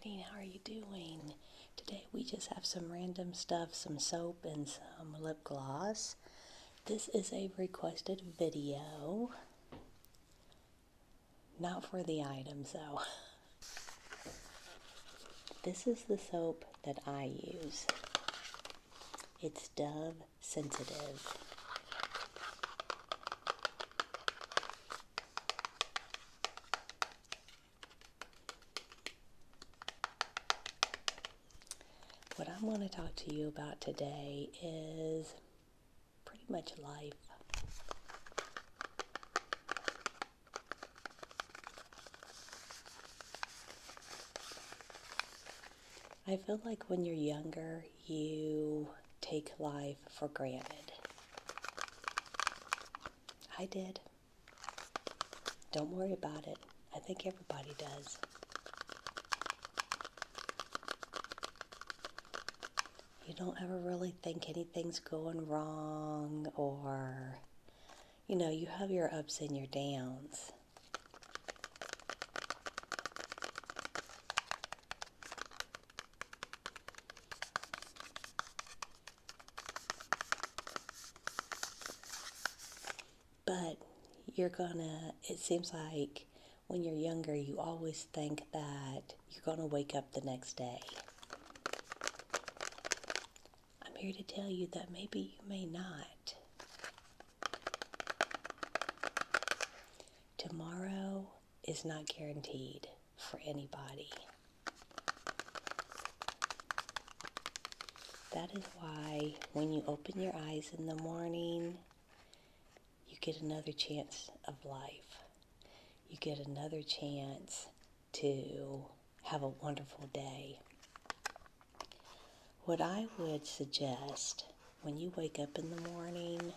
morning. How are you doing? Today we just have some random stuff, some soap and some lip gloss. This is a requested video. Not for the items though. This is the soap that I use. It's Dove Sensitive. What I'm going to talk to you about today is pretty much life. I feel like when you're younger, you take life for granted. I did. Don't worry about it. I think everybody does. You don't ever really think anything's going wrong, or, you have your ups and your downs. But it seems like when you're younger, you always think that you're gonna wake up the next day. I'm here to tell you that maybe you may not. Tomorrow is not guaranteed for anybody. That is why when you open your eyes in the morning, you get another chance of life. You get another chance to have a wonderful day. What I would suggest when you wake up in the morning,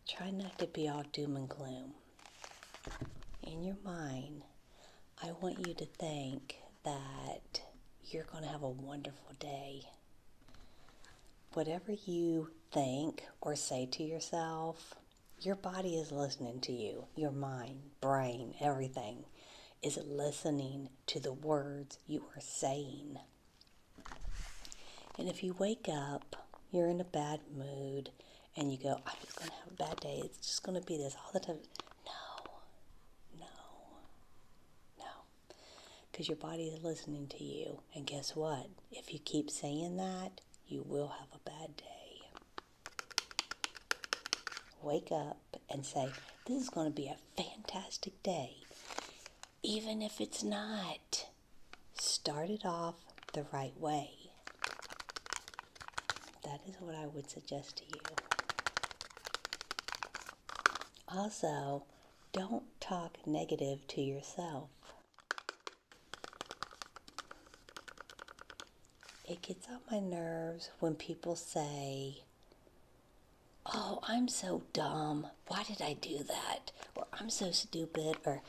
try not to be all doom and gloom. In your mind, I want you to think that you're going to have a wonderful day. Whatever you think or say to yourself, your body is listening to you. Your mind, brain, everything is listening to the words you are saying. And if you wake up, you're in a bad mood, and you go, I'm just going to have a bad day. It's just going to be this all the time. No. Because your body is listening to you. And guess what? If you keep saying that, you will have a bad day. Wake up and say, this is going to be a fantastic day. Even if it's not, start it off the right way. That is what I would suggest to you. Also, don't talk negative to yourself. It gets on my nerves when people say, oh, I'm so dumb. Why did I do that? Or I'm so stupid. Or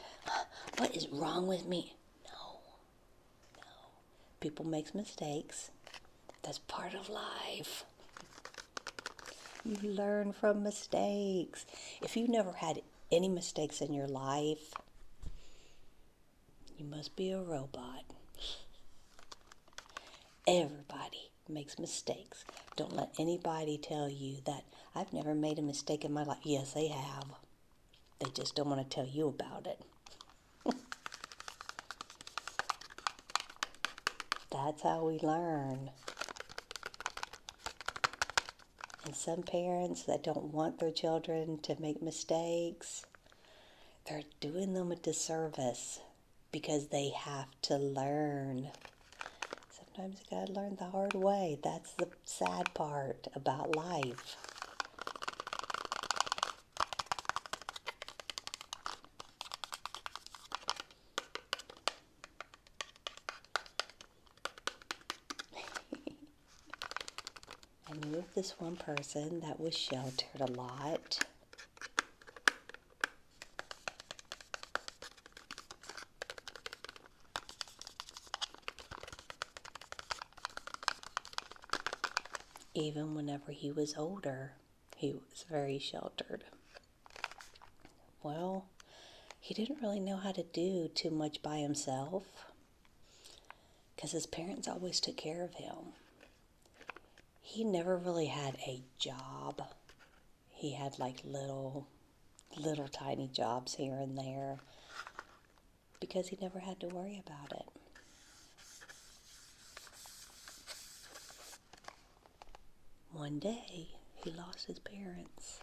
what is wrong with me? No. People make mistakes. That's part of life. You learn from mistakes. If you've never had any mistakes in your life, you must be a robot. Everybody makes mistakes. Don't let anybody tell you that I've never made a mistake in my life. Yes, they have. They just don't want to tell you about it. That's how we learn. And some parents that don't want their children to make mistakes, they're doing them a disservice because they have to learn. Sometimes you gotta learn the hard way. That's the sad part about life. I knew of this one person that was sheltered a lot. Even whenever he was older, he was very sheltered. Well, he didn't really know how to do too much by himself because his parents always took care of him. He never really had a job. He had like little tiny jobs here and there because he never had to worry about it. One day, he lost his parents.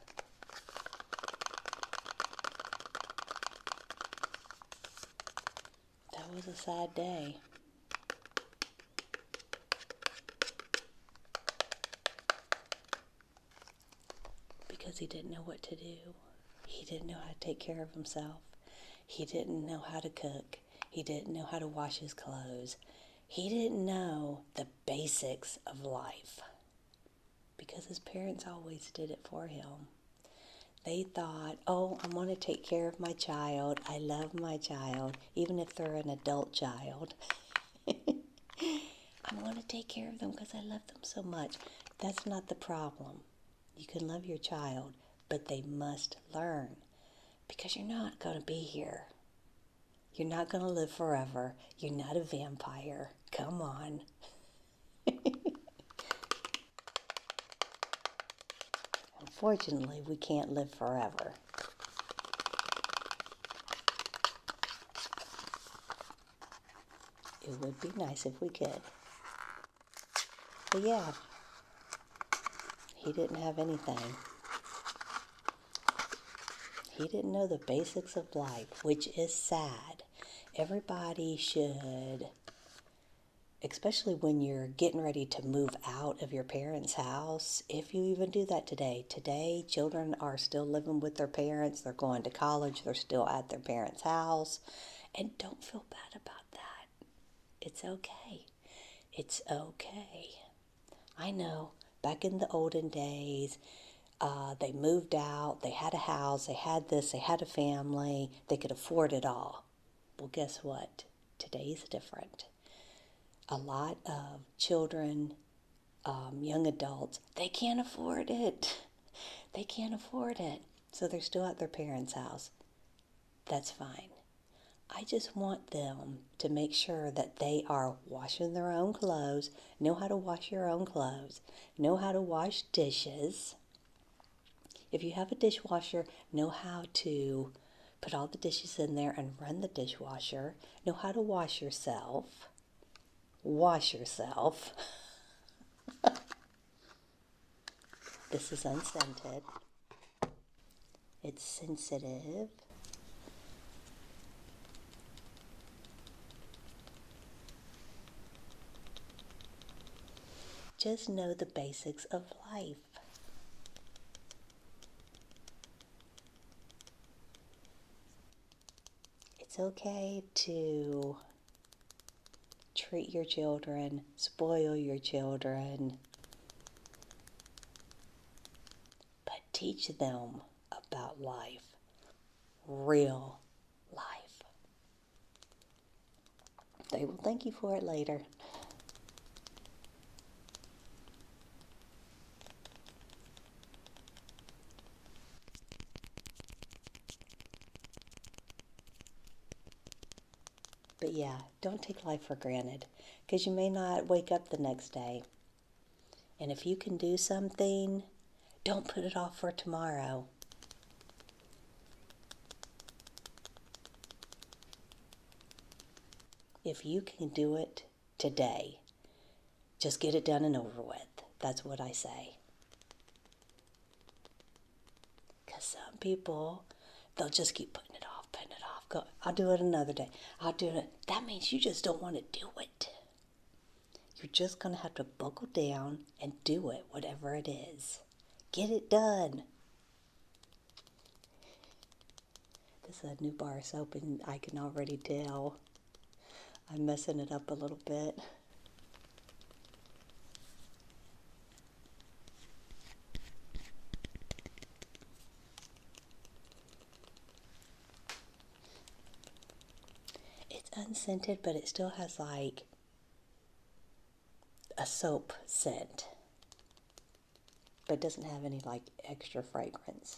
That was a sad day. Because he didn't know what to do. He didn't know how to take care of himself. He didn't know how to cook. He didn't know how to wash his clothes. He didn't know the basics of life because his parents always did it for him. They thought, oh, I want to take care of my child. I love my child, even if they're an adult child. I want to take care of them because I love them so much. That's not the problem. You can love your child, but they must learn because you're not going to be here. You're not going to live forever. You're not a vampire. Come on. Unfortunately, we can't live forever. It would be nice if we could. But yeah, he didn't have anything. He didn't know the basics of life, which is sad. Everybody should, especially when you're getting ready to move out of your parents' house, if you even do that today. Today, children are still living with their parents. They're going to college. They're still at their parents' house. And don't feel bad about that. It's okay. It's okay. I know, back in the olden days, they moved out, they had a house, they had this, they had a family, they could afford it all. Well, guess what? Today's different. A lot of children, young adults, they can't afford it. They can't afford it. So they're still at their parents' house. That's fine. I just want them to make sure that they are washing their own clothes, know how to wash your own clothes, know how to wash dishes. If you have a dishwasher, know how to put all the dishes in there and run the dishwasher. Know how to wash yourself. Wash yourself. This is unscented. It's sensitive. Just know the basics of life. It's okay to treat your children, spoil your children, but teach them about life, real life. They will thank you for it later. But yeah, don't take life for granted because you may not wake up the next day. And if you can do something, don't put it off for tomorrow. If you can do it today, just get it done and over with. That's what I say. Because some people, they'll just keep putting it off, putting it off. Go, I'll do it another day. I'll do it. That means you just don't want to do it. You're just going to have to buckle down and do it, whatever it is. Get it done. This is a new bar of soap, and I can already tell I'm messing it up a little bit. It's unscented, but it still has like a soap scent, but it doesn't have any like extra fragrance.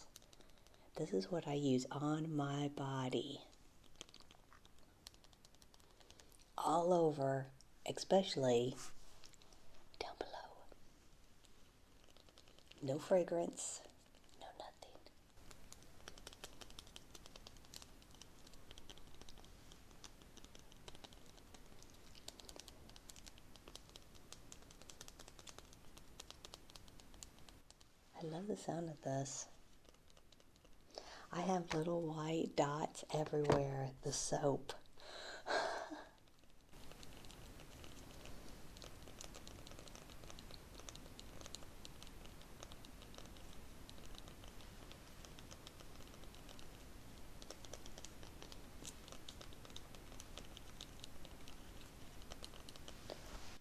This is what I use on my body. all over, especially down below. No fragrance, no nothing. I love the sound of this. I have little white dots everywhere, the soap.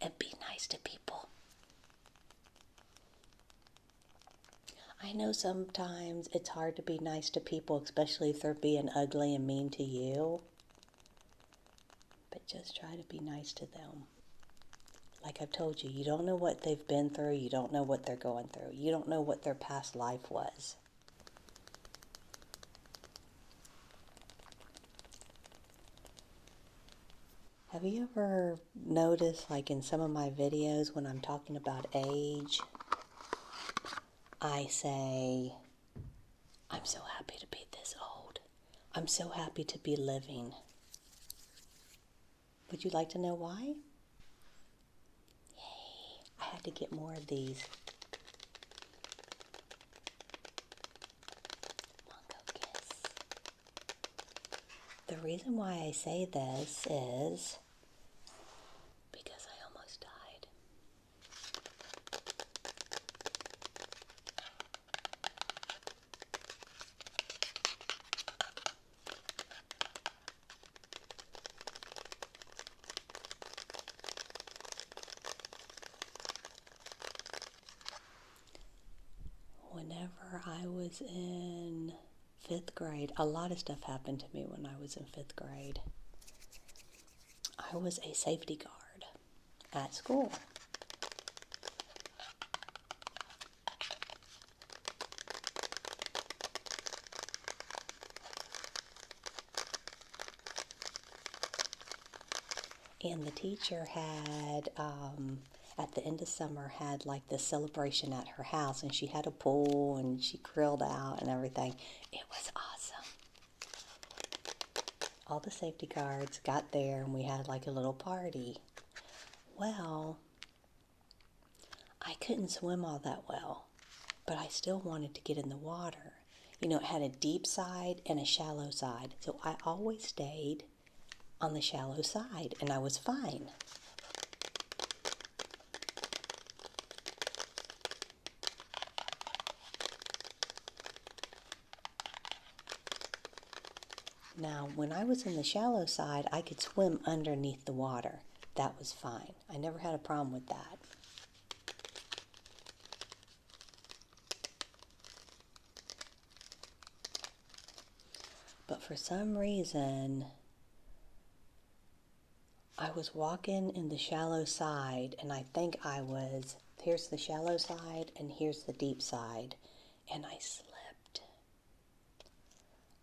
And be nice to people. I know sometimes it's hard to be nice to people, especially if they're being ugly and mean to you. But just try to be nice to them. Like I've told you, you don't know what they've been through. You don't know what they're going through. You don't know what their past life was. Have you ever noticed, like in some of my videos when I'm talking about age, I say, I'm so happy to be this old. I'm so happy to be living. Would you like to know why? Yay, I had to get more of these. Mango kiss. The reason why I say this is because I almost died. Whenever I was in 5th grade, a lot of stuff happened to me when I was in 5th grade. I was a safety guard at school. And the teacher had, at the end of summer, had like this celebration at her house, and she had a pool and she grilled out and everything. It was awesome. All the safety guards got there and we had like a little party. Well, I couldn't swim all that well, but I still wanted to get in the water. You know, it had a deep side and a shallow side, so I always stayed on the shallow side, and I was fine. Now, when I was in the shallow side, I could swim underneath the water. That was fine. I never had a problem with that. But for some reason, I was walking in the shallow side, and I think here's the shallow side and here's the deep side, and I slipped.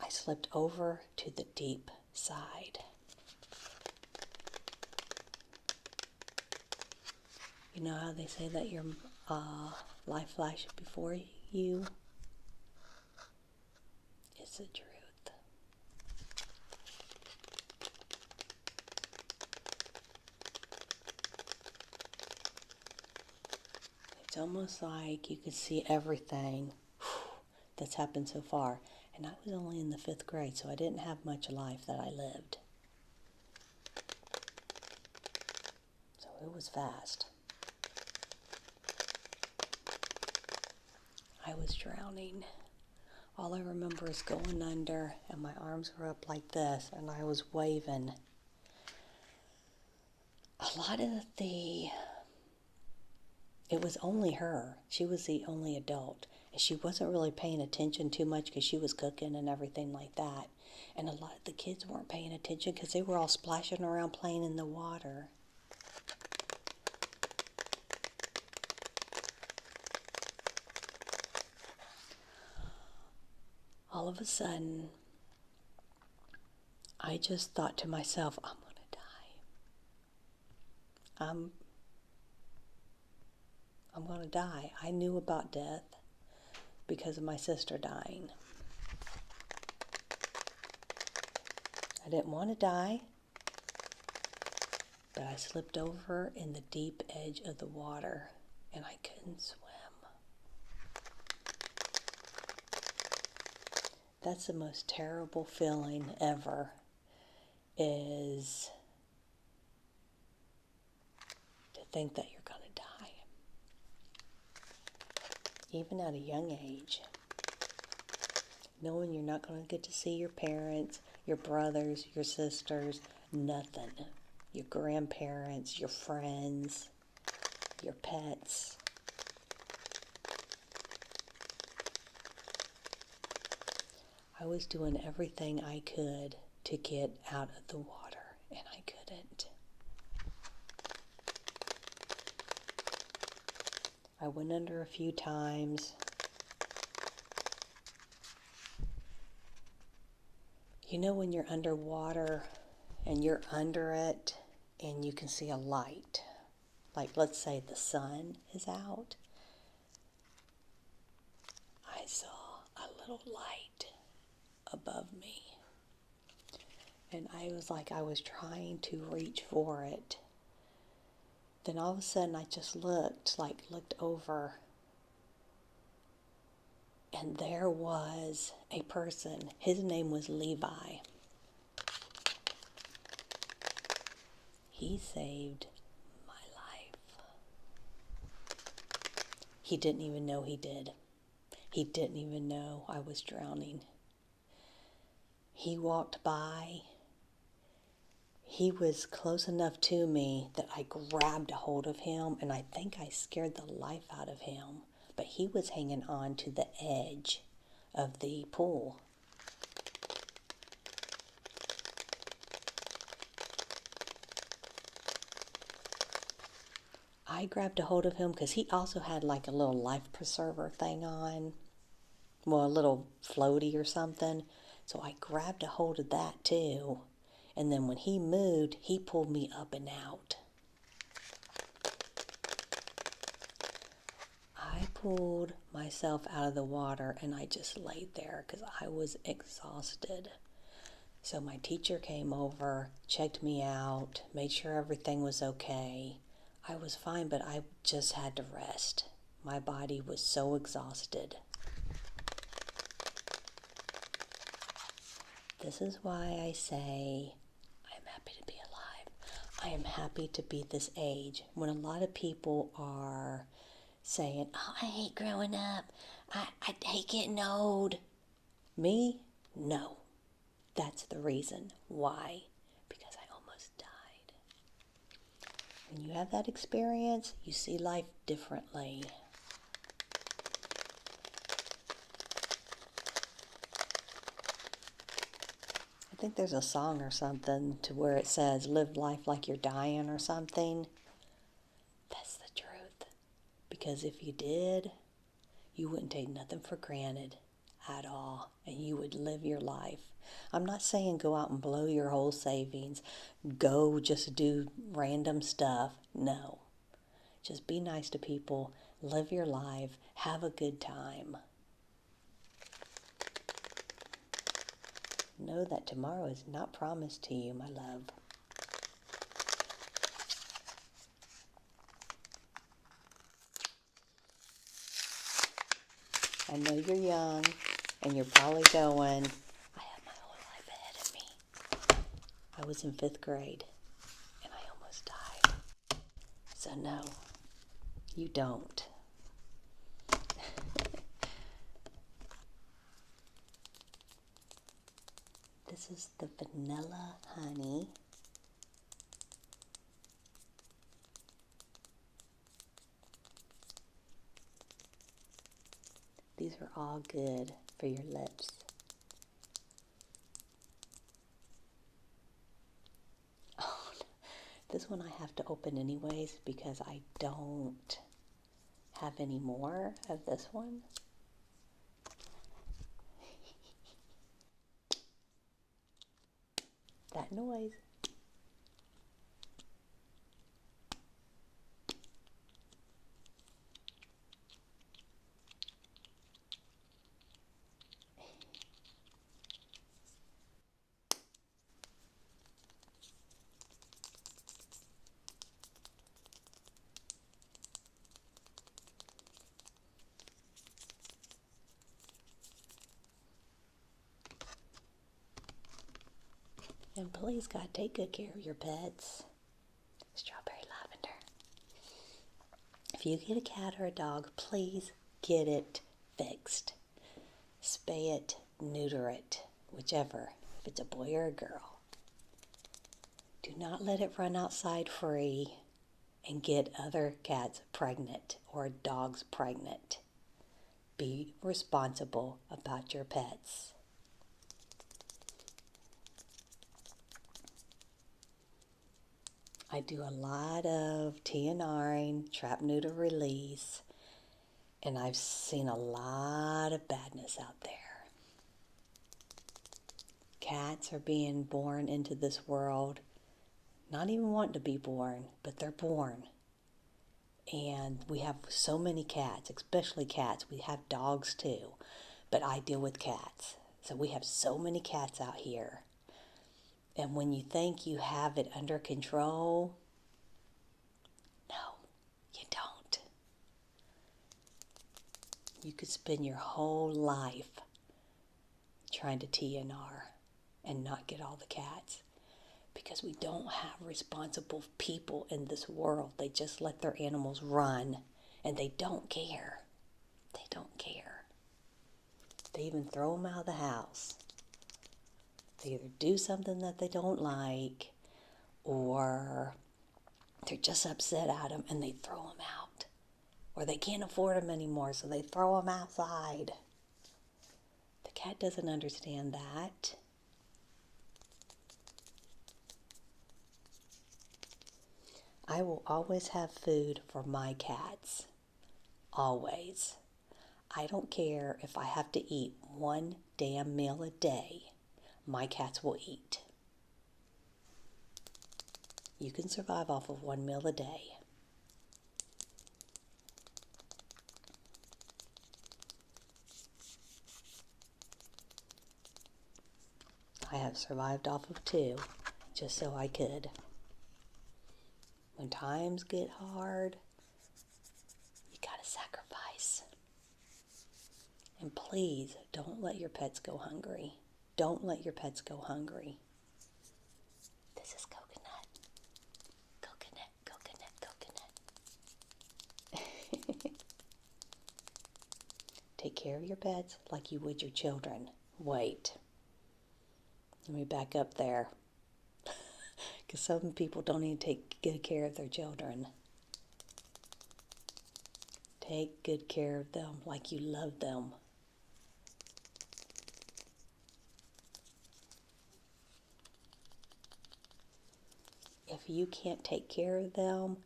I slipped over to the deep side. You know how they say that your life flashes before you? It's the truth. It's almost like you could see everything that's happened so far. And I was only in the 5th grade, so I didn't have much life that I lived. So it was fast. I was drowning. All I remember is going under, and my arms were up like this, and I was waving. A lot of it was only her. She was the only adult. And she wasn't really paying attention too much because she was cooking and everything like that. And a lot of the kids weren't paying attention because they were all splashing around playing in the water. All of a sudden, I just thought to myself, I'm going to die. I'm going to die. I knew about death because of my sister dying. I didn't want to die, but I slipped over in the deep edge of the water and I couldn't swim. That's the most terrible feeling ever, is to think that you're going to die. Even at a young age. Knowing you're not going to get to see your parents, your brothers, your sisters, nothing. Your grandparents, your friends, your pets. I was doing everything I could to get out of the water, and I couldn't. I went under a few times. You know when you're underwater and you're under it and you can see a light, like let's say the sun is out. I saw a little light above me. And I was like, I was trying to reach for it. Then all of a sudden I just looked over. And there was a person. His name was Levi. He saved my life. He didn't even know he did. He didn't even know I was drowning. He walked by. He was close enough to me that I grabbed a hold of him, and I think I scared the life out of him. But he was hanging on to the edge of the pool. I grabbed a hold of him because he also had like a little life preserver thing on. Well, a little floaty or something. So I grabbed a hold of that too. And then when he moved, he pulled me up and out. I pulled myself out of the water and I just laid there because I was exhausted. So my teacher came over, checked me out, made sure everything was okay. I was fine, but I just had to rest. My body was so exhausted. This is why I say I am happy to be alive. I am happy to be this age. When a lot of people are saying, oh, I hate growing up. I hate getting old. Me? No. That's the reason why. Because I almost died. When you have that experience, you see life differently. I think there's a song or something to where it says, live life like you're dying or something. That's the truth. Because if you did, you wouldn't take nothing for granted at all. And you would live your life. I'm not saying go out and blow your whole savings. Go just do random stuff. No. Just be nice to people. Live your life. Have a good time. Know that tomorrow is not promised to you, my love. I know you're young and you're probably going, I have my whole life ahead of me. I was in 5th grade and I almost died. So no, you don't. This is the vanilla honey. These are all good for your lips. Oh, this one I have to open anyways because I don't have any more of this one. That noise. And please, God, take good care of your pets. Strawberry lavender. If you get a cat or a dog, please get it fixed. Spay it, neuter it, whichever, if it's a boy or a girl. Do not let it run outside free and get other cats pregnant or dogs pregnant. Be responsible about your pets. I do a lot of TNRing, trap, neuter, release, and I've seen a lot of badness out there. Cats are being born into this world, not even wanting to be born, but they're born. And we have so many cats, especially cats. We have dogs too, but I deal with cats. So we have so many cats out here. And when you think you have it under control, no, you don't. You could spend your whole life trying to TNR and not get all the cats, because we don't have responsible people in this world. They just let their animals run, and they don't care. They don't care. They even throw them out of the house. They either do something that they don't like, or they're just upset at them and they throw them out. Or they can't afford them anymore, so they throw them outside. The cat doesn't understand that. I will always have food for my cats. Always. I don't care if I have to eat one damn meal a day. My cats will eat. You can survive off of one meal a day. I have survived off of 2 just so I could. When times get hard, you gotta sacrifice. And please, don't let your pets go hungry. Don't let your pets go hungry. This is coconut. Coconut, coconut, coconut. Take care of your pets like you would your children. Wait. Let me back up there. Because some people don't even take good care of their children. Take good care of them like you love them. If you can't take care of them,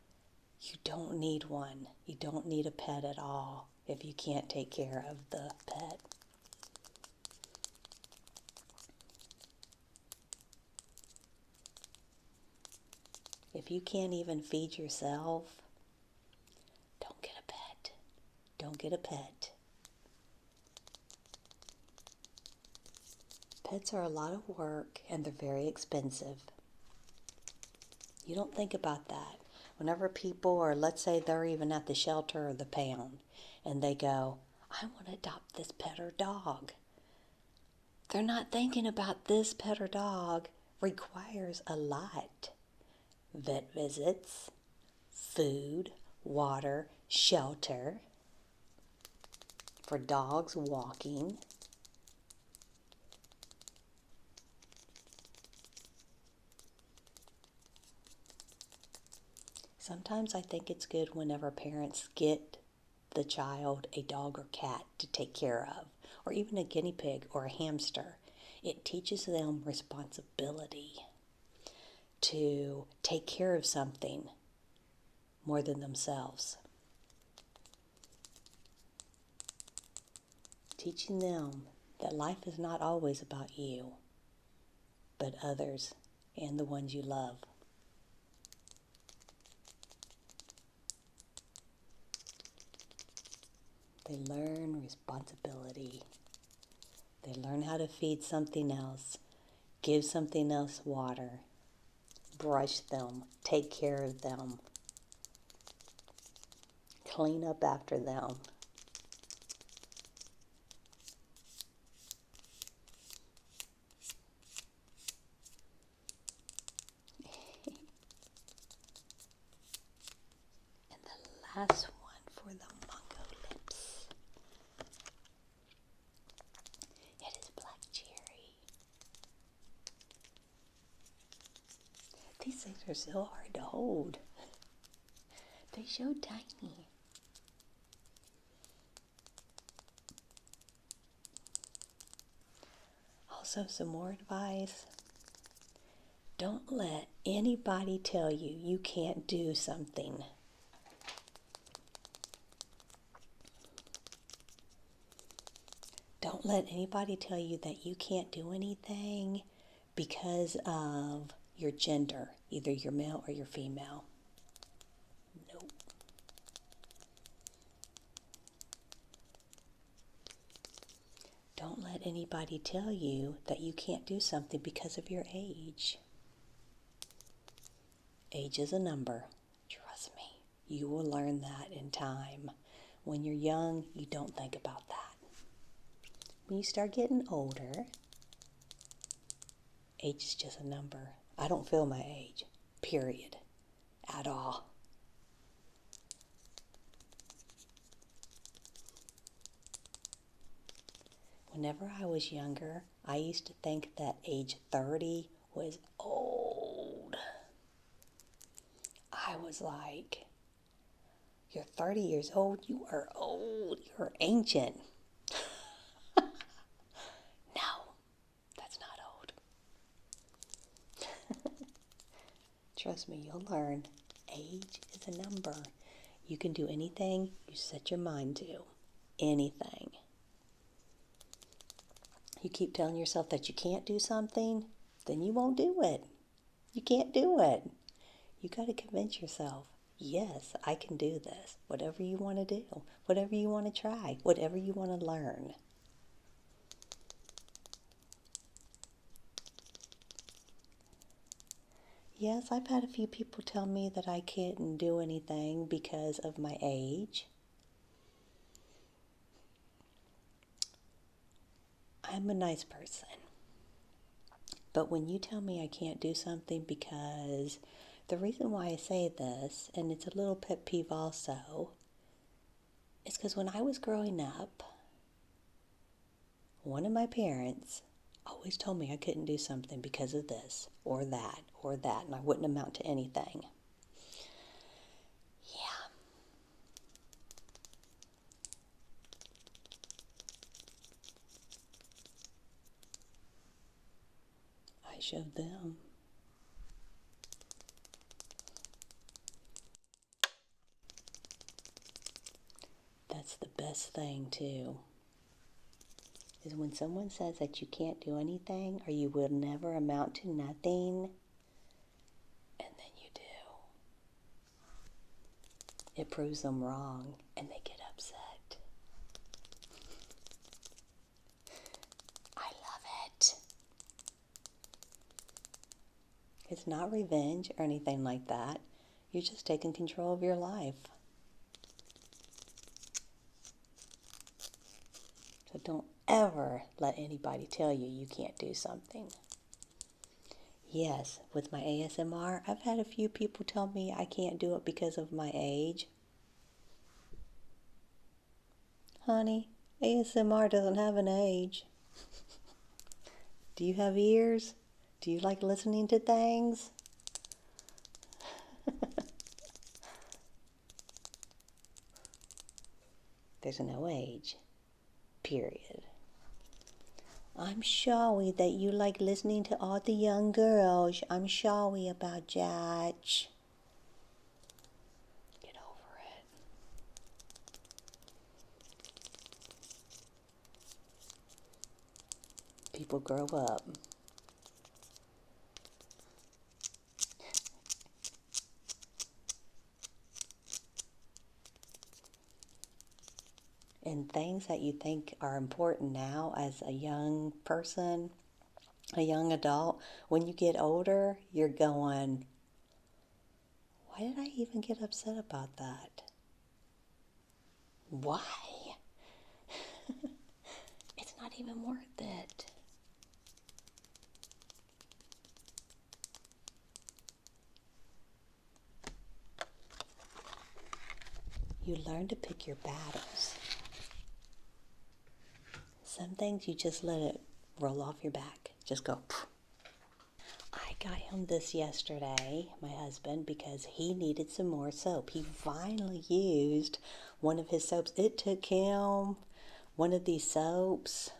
you don't need one. You don't need a pet at all if you can't take care of the pet. If you can't even feed yourself, don't get a pet. Don't get a pet. Pets are a lot of work and they're very expensive. You don't think about that. Whenever people, or let's say they're even at the shelter or the pound, and they go, I want to adopt this pet or dog. They're not thinking about this pet or dog requires a lot. Vet visits, food, water, shelter, for dogs walking. Sometimes I think it's good whenever parents get the child a dog or cat to take care of, or even a guinea pig or a hamster. It teaches them responsibility to take care of something more than themselves. Teaching them that life is not always about you, but others and the ones you love. They learn responsibility. They learn how to feed something else, give something else water, brush them, take care of them, clean up after them. last one for the mango lips. It is black cherry. These things are so hard to hold. They're so tiny. Also, some more advice. Don't let anybody tell you you can't do something. Don't let anybody tell you that you can't do anything because of your gender, either you're male or you're female. Nope. Don't let anybody tell you that you can't do something because of your age. Age is a number. Trust me, you will learn that in time. When you're young, you don't think about that. When you start getting older, age is just a number. I don't feel my age, period, at all. Whenever I was younger, I used to think that age 30 was old. I was like, you're 30 years old, you are old, you're ancient. No, that's not old. Trust me, you'll learn. Age is a number. You can do anything you set your mind to. Anything. You keep telling yourself that you can't do something, then you won't do it. You can't do it. You got to convince yourself, yes, I can do this. Whatever you want to do, whatever you want to try, whatever you want to learn. Yes, I've had a few people tell me that I couldn't do anything because of my age. I'm a nice person. But when you tell me I can't do something because the reason why I say this, and it's a little pet peeve also, is because when I was growing up, one of my parents always told me I couldn't do something because of this or that, and I wouldn't amount to anything. Yeah. I showed them. That's the best thing, too, is when someone says that you can't do anything or you will never amount to nothing, and then you do. It proves them wrong, and they get upset. I love it. It's not revenge or anything like that. You're just taking control of your life. So don't ever let anybody tell you you can't do something. Yes, with my ASMR, I've had a few people tell me I can't do it because of my age. Honey, ASMR doesn't have an age. Do you have ears? Do you like listening to things? There's no age. Period. I'm sorry that you like listening to all the young girls. I'm sorry about that. Get over it. People grow up. And things that you think are important now as a young person, a young adult, when you get older, you're going, why did I even get upset about that? Why? It's not even worth it. You learn to pick your battles. Some things you just let it roll off your back. Just go. Phew. I got him this yesterday, my husband, because he needed some more soap. He finally used one of his soaps. It took him one of these soaps,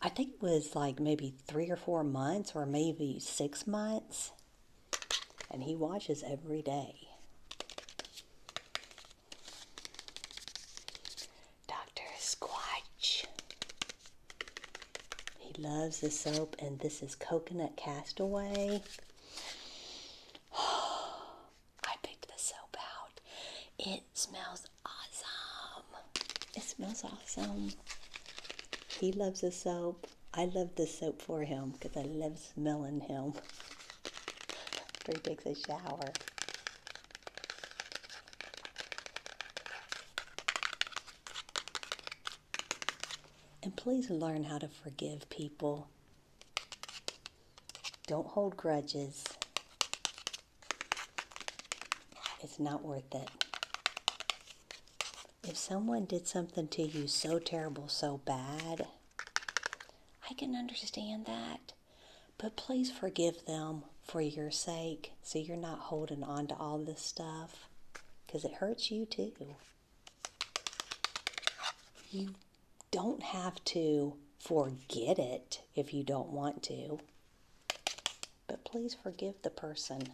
I think it was like maybe 3 or 4 months or maybe 6 months. And he washes every day. Dr. Squatch. He loves the soap, and this is Coconut Castaway. I picked the soap out. It smells awesome. It smells awesome. He loves the soap. I love this soap for him because I love smelling him after he takes a shower. And please learn how to forgive people. Don't hold grudges. It's not worth it. If someone did something to you so terrible, so bad, I can understand that. But please forgive them for your sake so you're not holding on to all this stuff because it hurts you too. You don't have to forget it if you don't want to, but please forgive the person.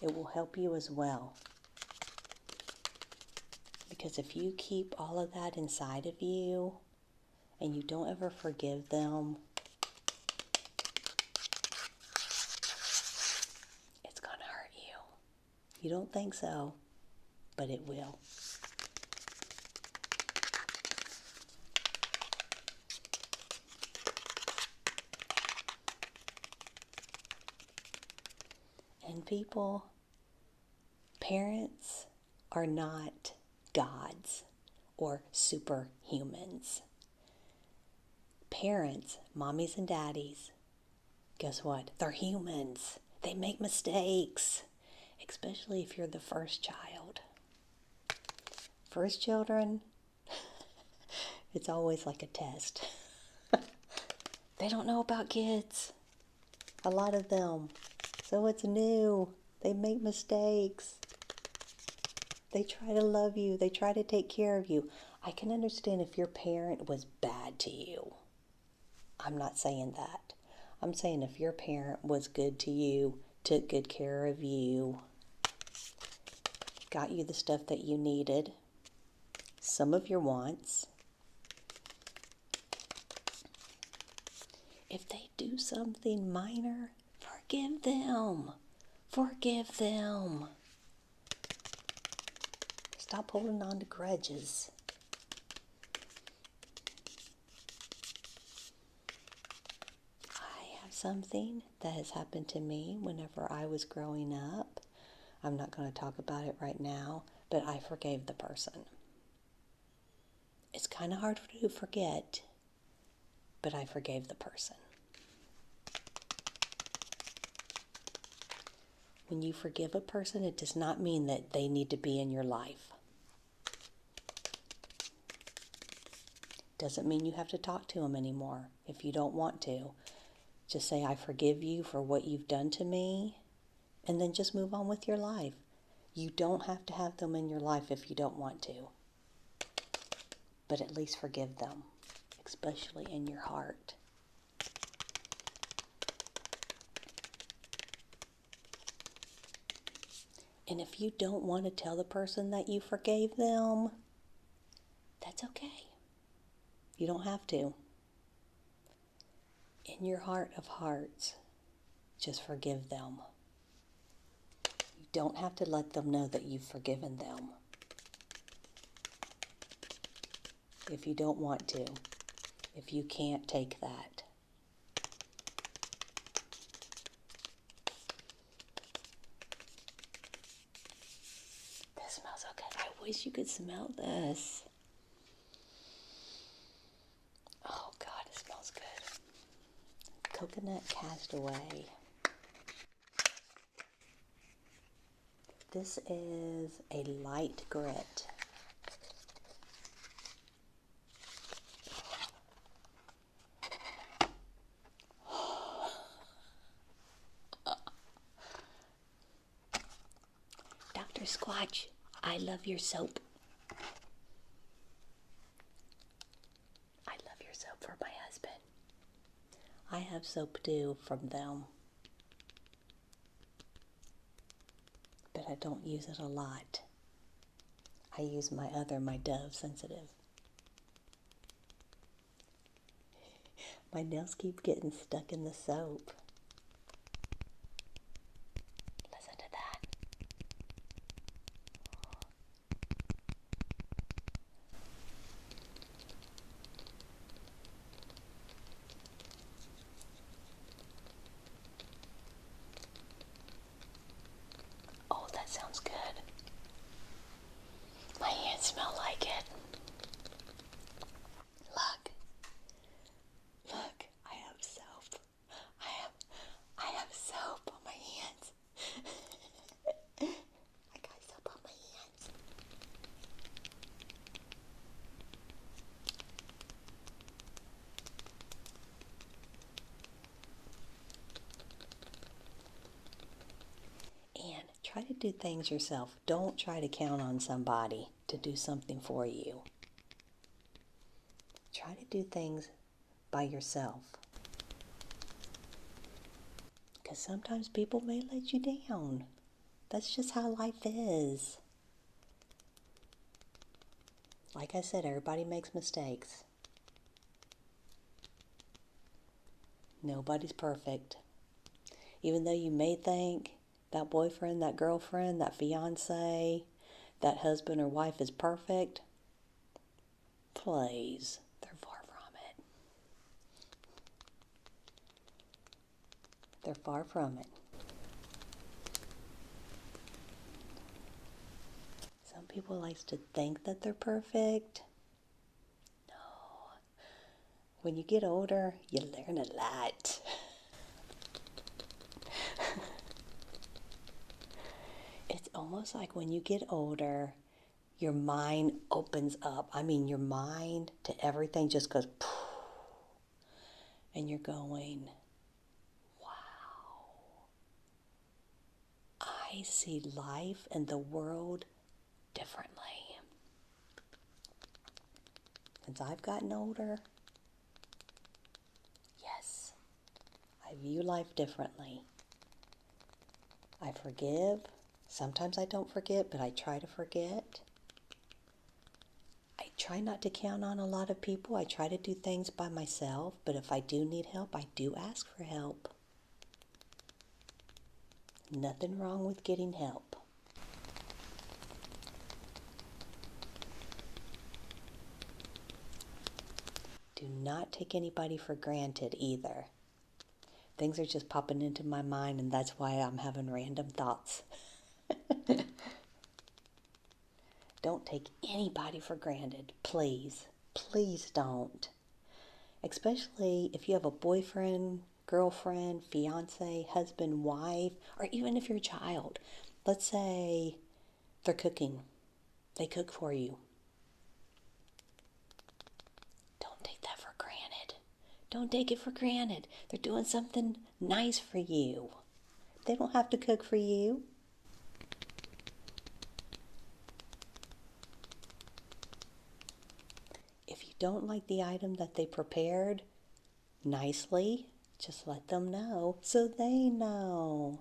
It will help you as well. Because if you keep all of that inside of you and you don't ever forgive them, it's going to hurt you. You don't think so, but it will. And people, parents are not gods or superhumans. Parents, mommies and daddies, guess what? They're humans. They make mistakes, especially if you're the first child. First children, it's always like a test. They don't know about kids, a lot of them. So it's new. They make mistakes. They try to love you. They try to take care of you. I can understand if your parent was bad to you. I'm not saying that. I'm saying if your parent was good to you, took good care of you, got you the stuff that you needed, some of your wants. If they do something minor, forgive them. Forgive them. Stop holding on to grudges. I have something that has happened to me whenever I was growing up. I'm not going to talk about it right now, but I forgave the person. It's kind of hard to forget, but I forgave the person. When you forgive a person, it does not mean that they need to be in your life. Doesn't mean you have to talk to them anymore if you don't want to. Just say, I forgive you for what you've done to me, and then just move on with your life. You don't have to have them in your life if you don't want to. But at least forgive them, especially in your heart. And if you don't want to tell the person that you forgave them, that's okay. You don't have to. In your heart of hearts, just forgive them. You don't have to let them know that you've forgiven them. If you don't want to, if you can't take that. This smells so good. I wish you could smell this. Oh God, it smells good. Coconut Castaway. This is a light grit. Dr. Squatch, I love your soap. I love your soap for my husband. I have soap too from them, but I don't use it a lot. I use my Dove Sensitive. My nails keep getting stuck in the soap. Listen to that. Oh, that sounds good. My hands smell like it. Look. Look, I have soap. I have soap on my hands. I got soap on my hands. And try to do things yourself. Don't try to count on somebody to do something for you. Try to do things by yourself. Because sometimes people may let you down. That's just how life is. Like I said, everybody makes mistakes. Nobody's perfect. Even though you may think that boyfriend, that girlfriend, that fiance, that husband or wife is perfect, please, they're far from it. They're far from it. Some people like to think that they're perfect. No. When you get older, you learn a lot. It's almost like when you get older, your mind opens up. I mean, your mind to everything just goes poof. And you're going, wow. I see life and the world differently. Since I've gotten older, yes, I view life differently. I forgive. Sometimes I don't forget, but I try to forget. I try not to count on a lot of people. I try to do things by myself, but if I do need help, I do ask for help. Nothing wrong with getting help. Do not take anybody for granted either. Things are just popping into my mind, and that's why I'm having random thoughts. Don't take anybody for granted, please. Please don't. Especially if you have a boyfriend, girlfriend, fiance, husband, wife, or even if you're a child. Let's say they're cooking. They cook for you. Don't take that for granted. Don't take it for granted. They're doing something nice for you. They don't have to cook for you. If you don't like the item that they prepared nicely, just let them know so they know.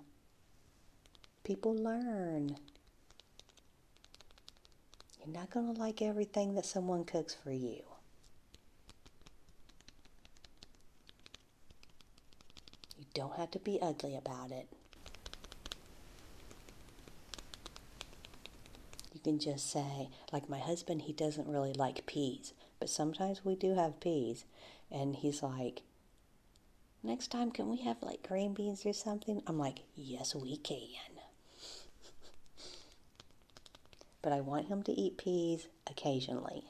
People learn. You're not going to like everything that someone cooks for you. You don't have to be ugly about it. You can just say, like my husband, he doesn't really like peas, but sometimes we do have peas. And he's like, next time can we have like green beans or something? I'm like, yes, we can. But I want him to eat peas occasionally.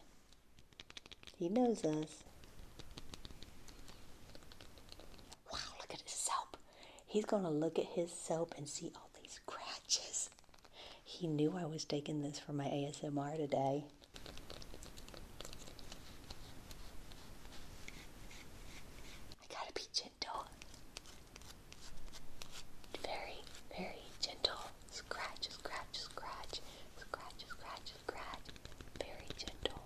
He knows us. Wow, look at his soap. He's going to look at his soap and see all these scratches. he knew I was taking this for my ASMR today. I gotta be gentle. Very, very gentle. Scratch, scratch, scratch. Scratch, scratch, scratch. Very gentle.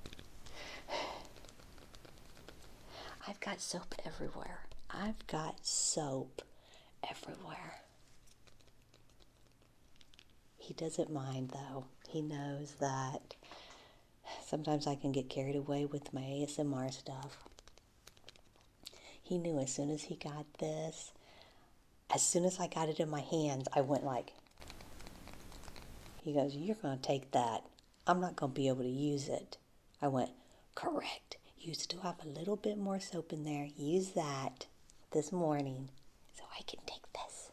I've got soap everywhere. I've got soap everywhere. He doesn't mind though. He knows that sometimes I can get carried away with my ASMR stuff. He knew as soon as he got this, as soon as I got it in my hands, I went like, he goes, "You're going to take that. I'm not going to be able to use it." I went, "Correct. You still have a little bit more soap in there. Use that this morning so I can take this."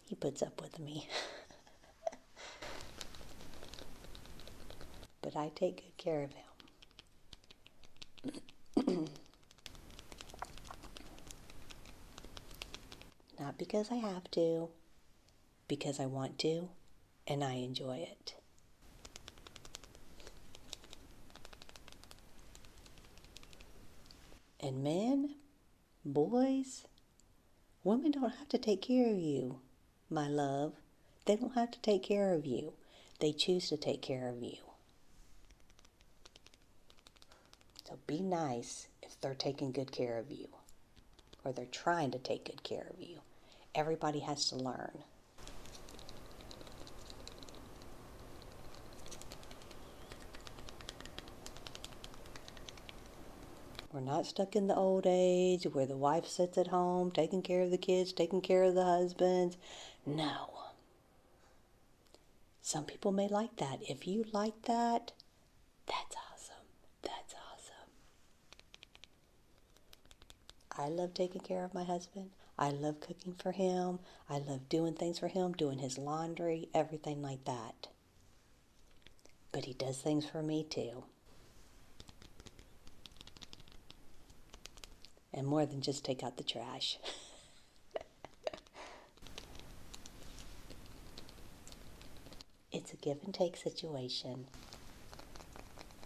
He puts up with me. But I take good care of him. Not because I have to, because I want to, and I enjoy it. And men, boys, women don't have to take care of you, my love. They don't have to take care of you. They choose to take care of you. So be nice if they're taking good care of you, or they're trying to take good care of you. Everybody has to learn. We're not stuck in the old age where the wife sits at home taking care of the kids, taking care of the husbands. No. Some people may like that. If you like that, that's awesome. That's awesome. I love taking care of my husband. I love cooking for him. I love doing things for him, doing his laundry, everything like that. But he does things for me too. And more than just take out the trash. It's a give and take situation.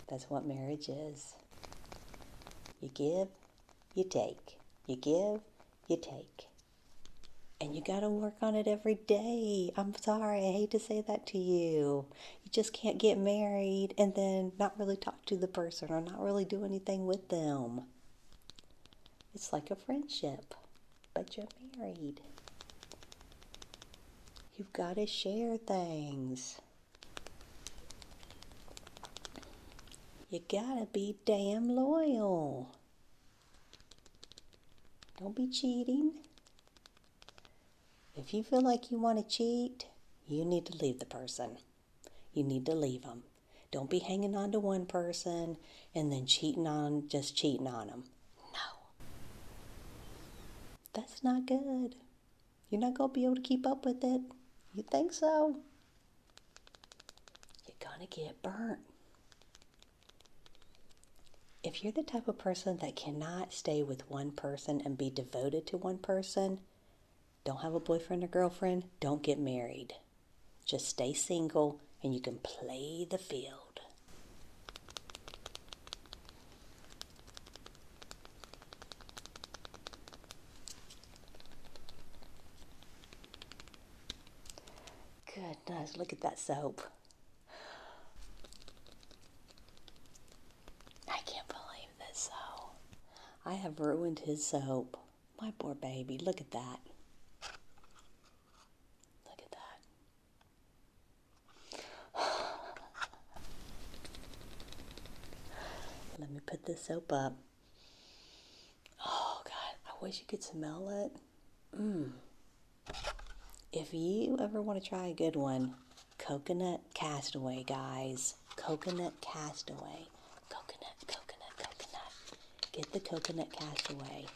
That's what marriage is. You give, you take. You give, you take. And you gotta work on it every day. I'm sorry, I hate to say that to you. You just can't get married and then not really talk to the person or not really do anything with them. It's like a friendship, but you're married. You've got to share things. You gotta be damn loyal. Don't be cheating. If you feel like you want to cheat, you need to leave the person. You need to leave them. Don't be hanging on to one person and then cheating on them. No. That's not good. You're not going to be able to keep up with it. You think so? You're going to get burnt. If you're the type of person that cannot stay with one person and be devoted to one person, don't have a boyfriend or girlfriend, don't get married. Just stay single and you can play the field. Goodness, look at that soap. I can't believe this soap. I have ruined his soap. My poor baby, look at that. Look at that. Let me put this soap up. Oh God, I wish you could smell it. If you ever want to try a good one, coconut castaway, guys. Coconut castaway. Coconut, coconut, coconut. Get the coconut castaway.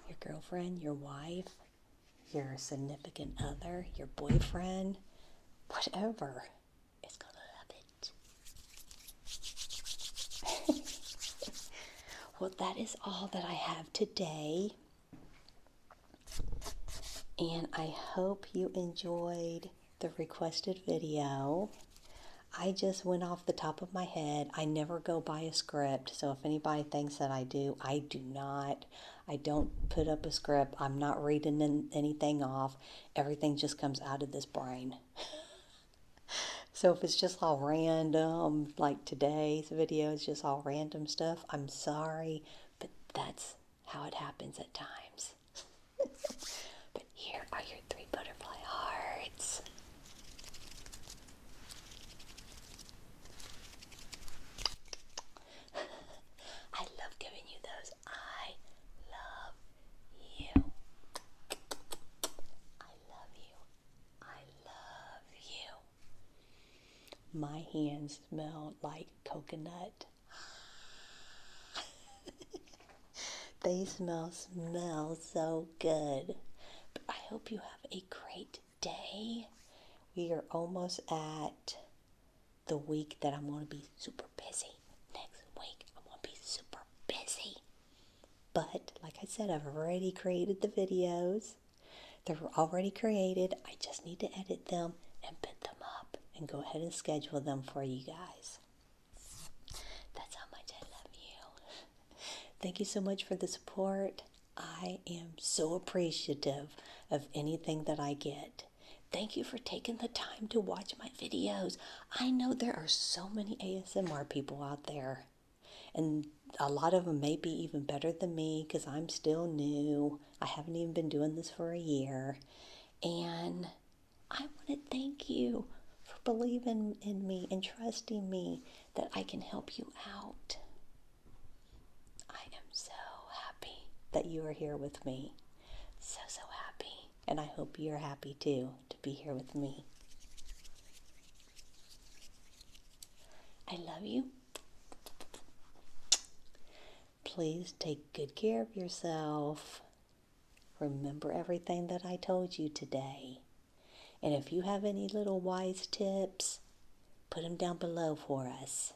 Your girlfriend, your wife, your significant other, your boyfriend, whatever, is going to love it. Well, that is all that I have today. And I hope you enjoyed the requested video. I just went off the top of my head. I never go by a script, so if anybody thinks that I do not. I don't put up a script. I'm not reading anything off. Everything just comes out of this brain. So if it's just all random, like today's video is just all random stuff, I'm sorry, but that's how it happens at times. But here are your 3 butterfly hearts. I love giving you those. I love you. I love you. I love you. My hands smell like coconut. They smell so good. But I hope you have a great day. We are almost at the week that I'm going to be super busy. Next week, I'm going to be super busy. But, like I said, I've already created the videos. They're already created. I just need to edit them and put them up and go ahead and schedule them for you guys. That's how much I love you. Thank you so much for the support. I am so appreciative of anything that I get. Thank you for taking the time to watch my videos. I know there are so many ASMR people out there, and a lot of them may be even better than me because I'm still new. I haven't even been doing this for a year. And I want to thank you for believing in me and trusting me that I can help you out. I am so happy that you are here with me. So happy. And I hope you're happy too to be here with me. I love you. Please take good care of yourself. Remember everything that I told you today. And if you have any little wise tips, put them down below for us.